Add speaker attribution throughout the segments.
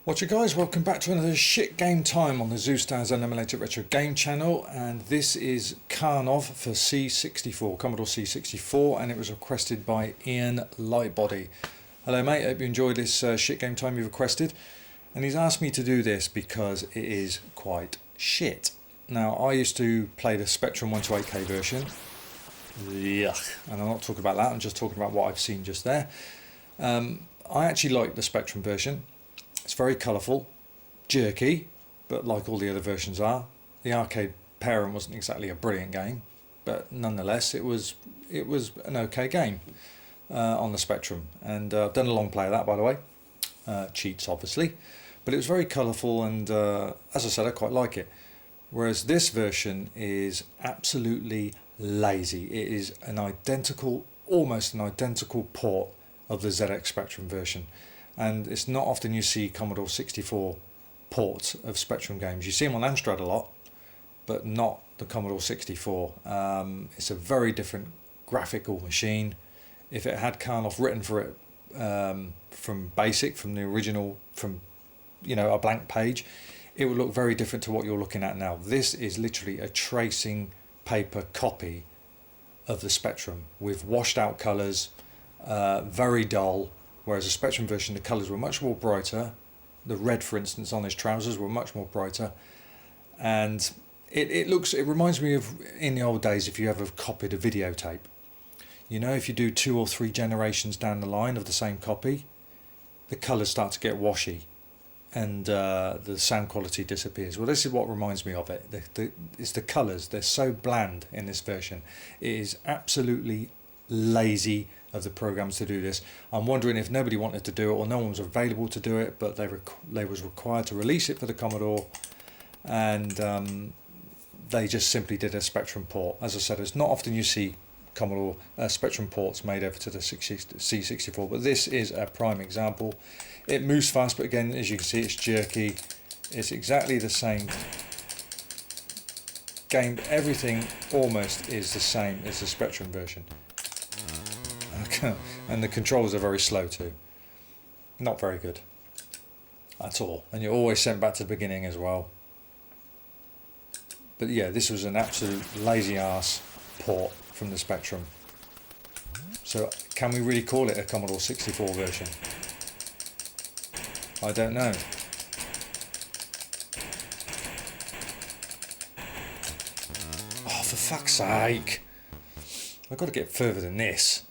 Speaker 1: What's up guys, welcome back to another shit game time on the Zeusdaz Unemulated Retro Game channel, and this is Karnov for C64, Commodore C64, and it was requested by Lightbody. Hello mate, hope you enjoyed this shit game time you've requested, and he's asked me to do this because it is quite shit. Now I used to play the Spectrum 128K version, yuck, and I'm not talking about that, I'm just talking about what I've seen just there. I actually like the Spectrum version. It's very colourful, jerky, but like all the other versions are. The arcade parent wasn't exactly a brilliant game, but nonetheless it was an okay game on the Spectrum. And I've done a long play of that, by the way. Cheats obviously, but it was very colourful, and as I said, I quite like it. Whereas this version is absolutely lazy. It is almost an identical port of the ZX Spectrum version. And it's not often you see Commodore 64 ports of Spectrum games. You see them on Amstrad a lot, but not the Commodore 64. It's a very different graphical machine. If it had Karnov written for it from BASIC, from the original, from a blank page, it would look very different to what you're looking at now. This is literally a tracing paper copy of the Spectrum with washed out colours, very dull. Whereas the Spectrum version, the colours were much more brighter. The red, for instance, on his trousers were much more brighter. And it reminds me of in the old days if you ever copied a videotape. If you do 2 or 3 generations down the line of the same copy, the colours start to get washy and the sound quality disappears. Well, this is what reminds me of it. It's the colours. They're so bland in this version. It is absolutely lazy of the programs to do this. I'm wondering if nobody wanted to do it or no one was available to do it, but they was required to release it for the Commodore, and they just simply did a Spectrum port. As I said, it's not often you see Commodore Spectrum ports made over to the C64, but this is a prime example. It moves fast, but again, as you can see, it's jerky. It's exactly the same game. Everything almost is the same as the Spectrum version. And the controls are very slow too. Not very good at all. And you're always sent back to the beginning as well. But yeah, this was an absolute lazy ass port from the Spectrum. So can we really call it a Commodore 64 version? I don't know. Oh, for fuck's sake. I've got to get further than this.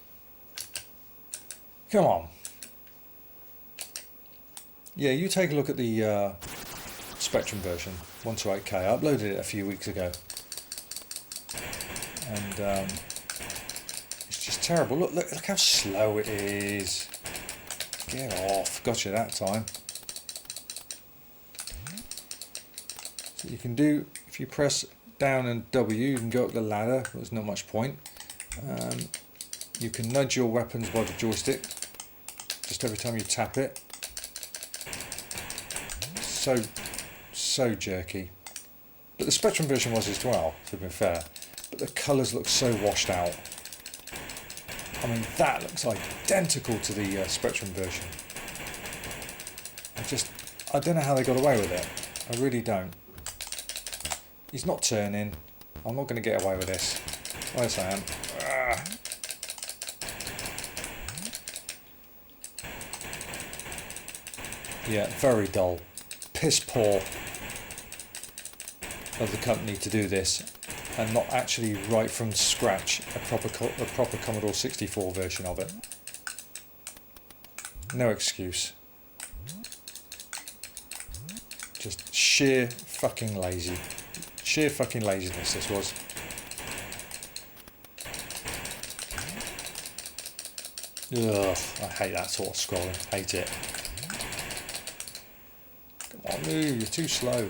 Speaker 1: Come on. Yeah, you take a look at the Spectrum version, 128K. I uploaded it a few weeks ago. And it's just terrible. Look how slow it is. Get off. Got you that time. So you can do, if you press down and W, you can go up the ladder. There's not much point. You can nudge your weapons by the joystick. Just every time you tap it. So jerky. But the Spectrum version was as well, to be fair. But the colours look so washed out. I mean, that looks identical to the Spectrum version. I don't know how they got away with it. I really don't. He's not turning. I'm not going to get away with this. Yes, I am. Yeah, very dull. Piss poor of the company to do this and not actually write from scratch a proper Commodore 64 version of it. No excuse. Just sheer fucking lazy. Sheer fucking laziness this was. Ugh, I hate that sort of scrolling. Hate it. Come on, move, you're too slow.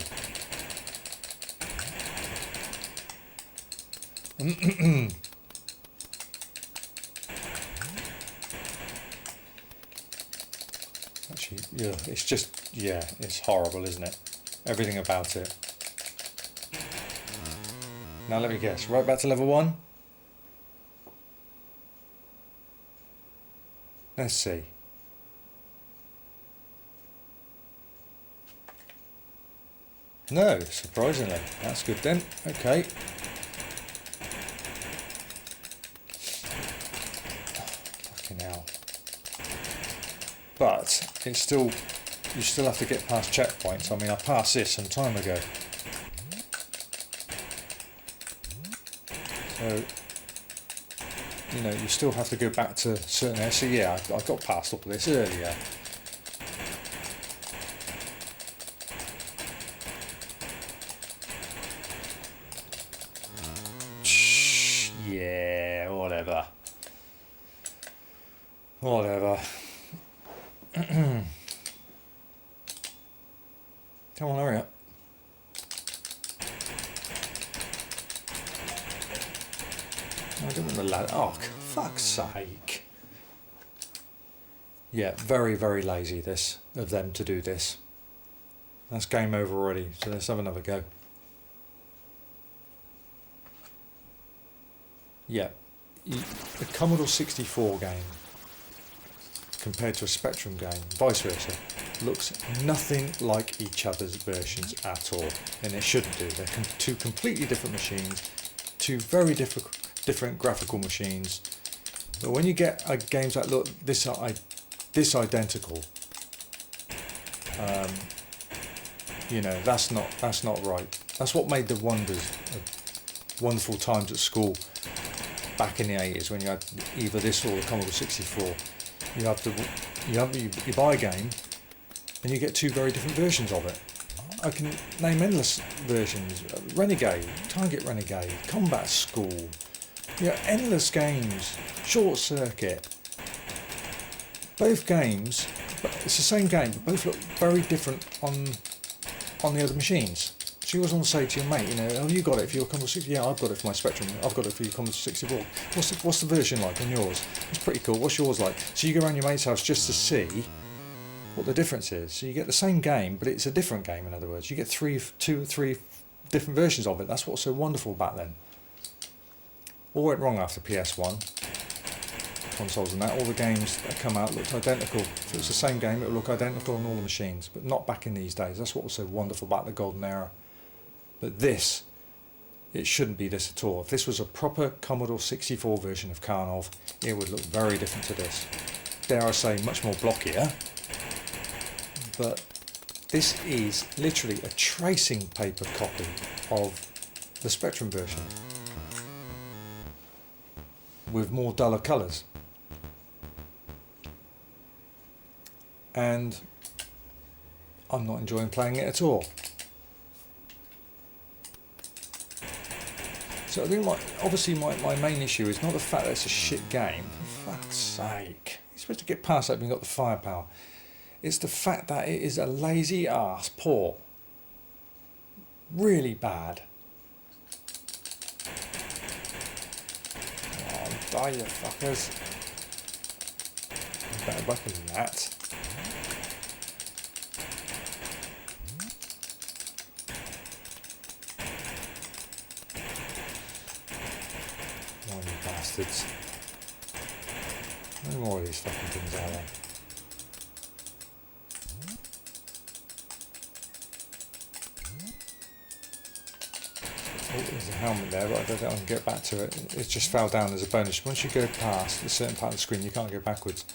Speaker 1: Actually, yeah, it's horrible, isn't it? Everything about it. Now let me guess, right back to level 1? Let's see. No, surprisingly. That's good then. Okay. Fucking hell. But it's still, you still have to get past checkpoints. I mean, I passed this some time ago. So, you know, you still have to go back to certain areas. So yeah, I got past all this earlier. Yeah, whatever. Whatever. Come on, hurry up. I don't want the ladder. Oh, fuck's sake. Yeah, very, very lazy this, of them to do this. That's game over already, so let's have another go. Yeah, the Commodore 64 game compared to a Spectrum game, vice versa, looks nothing like each other's versions at all, and it shouldn't do. They're two completely different machines, two very different graphical machines. But when you get games that look this identical, you know, that's not right. That's what made the wonderful times at school back in the 80s, when you had either this or the Commodore 64. You buy a game and you get two very different versions of it. I can name endless versions. Renegade, Target Renegade, Combat School. You know, endless games. Short Circuit. Both games, but it's the same game, but both look very different on the other machines. So you always want to say to your mate, you know, oh, you got it for your Commodore 64. Yeah, I've got it for my Spectrum. I've got it for your Commodore 64. What's the version like on yours? It's pretty cool. What's yours like? So you go around your mate's house just to see what the difference is. So you get the same game, but it's a different game. In other words, you get two, three different versions of it. That's what's so wonderful back then. All went wrong after PS1 consoles and that. All the games that come out looked identical. If it was the same game, it would look identical on all the machines, but not back in these days. That's what was so wonderful about the golden era. But this, it shouldn't be this at all. If this was a proper Commodore 64 version of Karnov, it would look very different to this. Dare I say, much more blockier. But this is literally a tracing paper copy of the Spectrum version, with more duller colours. And I'm not enjoying playing it at all. So I think my main issue is not the fact that it's a shit game. For fuck's sake. You're supposed to get past that when you've got the firepower. It's the fact that it is a lazy ass port. Really bad. Oh, die you fuckers. Better weapon than that. Bastards. No more of these fucking things are there. Oh, there's a helmet there, but I don't think I can get back to it. It just fell down as a bonus. Once you go past a certain part of the screen, you can't go backwards.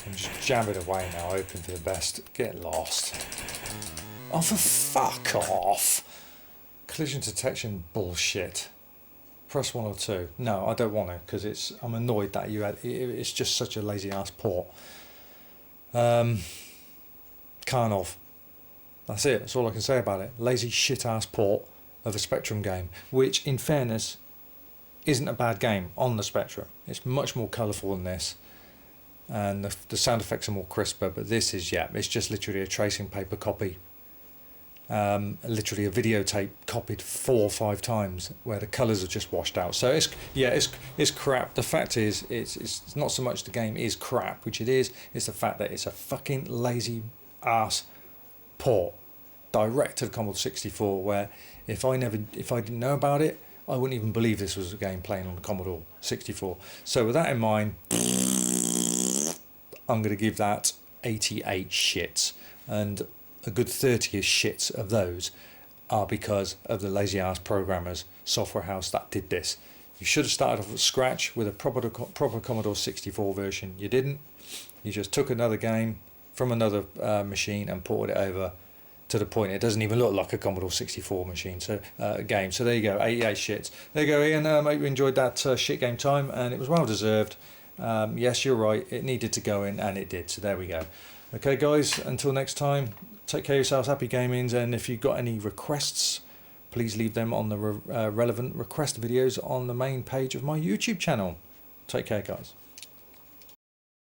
Speaker 1: I'm just jabbing away now, hoping for the best. Get lost. Oh, for fuck off! Collision detection bullshit. Press 1 or 2. No, I don't want to, because I'm annoyed that it's just such a lazy ass port. Karnov. That's it. That's all I can say about it. Lazy shit ass port of a Spectrum game, which, in fairness, isn't a bad game on the Spectrum. It's much more colourful than this, and the sound effects are more crisper. But this is, yeah, it's just literally a tracing paper copy. Literally a videotape copied 4 or 5 times, where the colours are just washed out. So it's crap. The fact is, it's not so much the game is crap, which it is. It's the fact that it's a fucking lazy ass port direct to the Commodore 64. Where if I didn't know about it, I wouldn't even believe this was a game playing on the Commodore 64. So with that in mind, I'm going to give that 88 shits, and a good 30 shits of those are because of the lazy ass programmers, software house that did this. You should have started off at scratch with a proper Commodore 64 version. You didn't. You just took another game from another machine and ported it over to the point it doesn't even look like a Commodore 64 machine. So game. So there you go, 88 shits. There you go, Ian. I hope you enjoyed that shit game time, and it was well deserved. Yes, you're right. It needed to go in, and it did. So there we go. Okay, guys. Until next time. Take care of yourselves, happy gamings, and if you've got any requests, please leave them on the relevant request videos on the main page of my YouTube channel. Take care, guys.